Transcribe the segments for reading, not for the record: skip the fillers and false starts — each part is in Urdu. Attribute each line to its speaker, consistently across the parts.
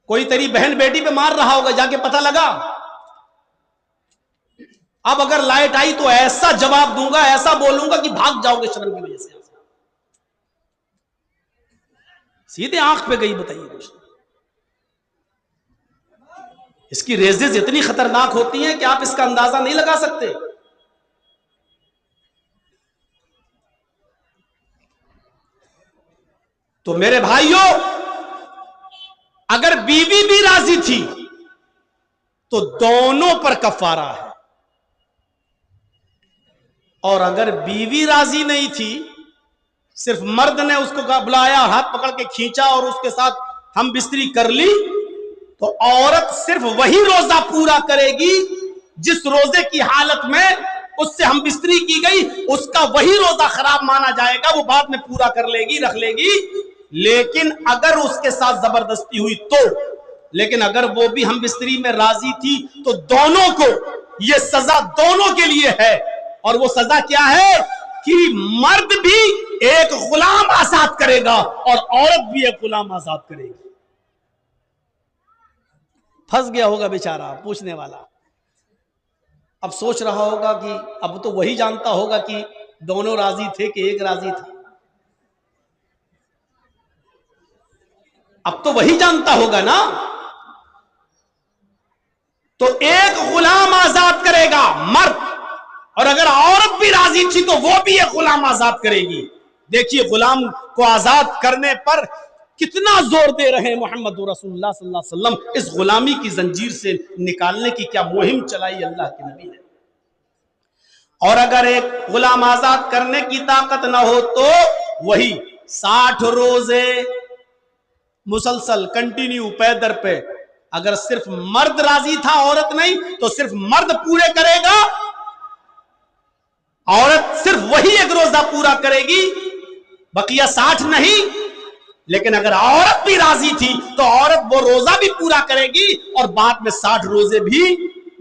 Speaker 1: کوئی تیری بہن بیٹی پہ مار رہا ہوگا، جا کے پتہ لگا۔ اب اگر لائٹ آئی تو ایسا جواب دوں گا، ایسا بولوں گا کہ بھاگ جاؤ گے شرم کی وجہ سے۔ سیدھے آنکھ پہ گئی، بتائیے کچھ۔ اس کی ریزز اتنی خطرناک ہوتی ہیں کہ آپ اس کا اندازہ نہیں لگا سکتے۔ تو میرے بھائیوں، اگر بیوی بھی راضی تھی تو دونوں پر کفارہ ہے، اور اگر بیوی راضی نہیں تھی، صرف مرد نے اس کو بلایا، ہاتھ پکڑ کے کھینچا اور اس کے ساتھ ہم بستری کر لی، تو عورت صرف وہی روزہ پورا کرے گی جس روزے کی حالت میں اس سے ہم بستری کی گئی، اس کا وہی روزہ خراب مانا جائے گا، وہ بعد میں پورا کر لے گی، رکھ لے گی۔ لیکن اگر اس کے ساتھ زبردستی ہوئی تو، لیکن اگر وہ بھی ہم بستری میں راضی تھی تو دونوں کو یہ سزا دونوں کے لیے ہے۔ اور وہ سزا کیا ہے کہ مرد بھی ایک غلام آزاد کرے گا اور عورت بھی ایک غلام آزاد کرے گی۔ پھنس گیا ہوگا بیچارہ پوچھنے والا، اب سوچ رہا ہوگا کہ اب تو وہی جانتا ہوگا کہ دونوں راضی تھے کہ ایک راضی تھا، اب تو وہی جانتا ہوگا نا۔ تو ایک غلام آزاد کرے گا مرد، اور اگر عورت بھی راضی تھی تو وہ بھی ایک غلام آزاد کرے گی۔ دیکھیے غلام کو آزاد کرنے پر کتنا زور دے رہے ہیں محمد رسول اللہ صلی اللہ علیہ وسلم، اس غلامی کی زنجیر سے نکالنے کی کیا مہم چلائی اللہ کے نبی نے۔ اور اگر ایک غلام آزاد کرنے کی طاقت نہ ہو تو وہی 60 روزے مسلسل کنٹینیو پے در پہ، اگر صرف مرد راضی تھا عورت نہیں تو صرف مرد پورے کرے گا، عورت صرف وہی ایک روزہ پورا کرے گی، بقیہ 60 نہیں۔ لیکن اگر عورت بھی راضی تھی تو عورت وہ روزہ بھی پورا کرے گی اور بعد میں 60 روزے بھی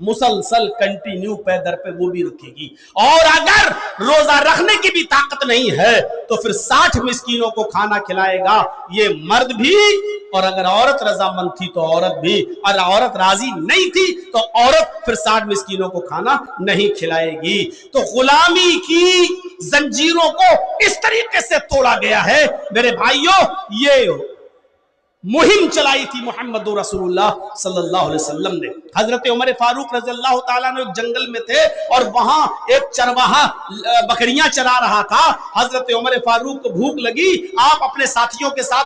Speaker 1: مسلسل کنٹینیو پے در پہ وہ بھی رکھے گی۔ اور اگر روزہ رکھنے کی بھی طاقت نہیں ہے تو پھر 60 مسکینوں کو کھانا کھلائے گا، یہ مرد بھی، اور اگر عورت رضامند تھی تو عورت بھی، اور عورت راضی نہیں تھی تو عورت پھر 60 مسکینوں کو کھانا نہیں کھلائے گی۔ تو غلامی کی زنجیروں کو اس طریقے سے توڑا گیا ہے میرے بھائیوں۔ یہ مہم چلائی تھی محمد رسول اللہ صلی اللہ علیہ وسلم نے۔ حضرت عمر فاروق رضی اللہ تعالیٰ نے ایک جنگل میں تھے اور وہاں ایک چرواہا بکریاں چرا رہا تھا۔ حضرت عمر فاروق کو بھوک لگی، آپ اپنے ساتھیوں کے ساتھ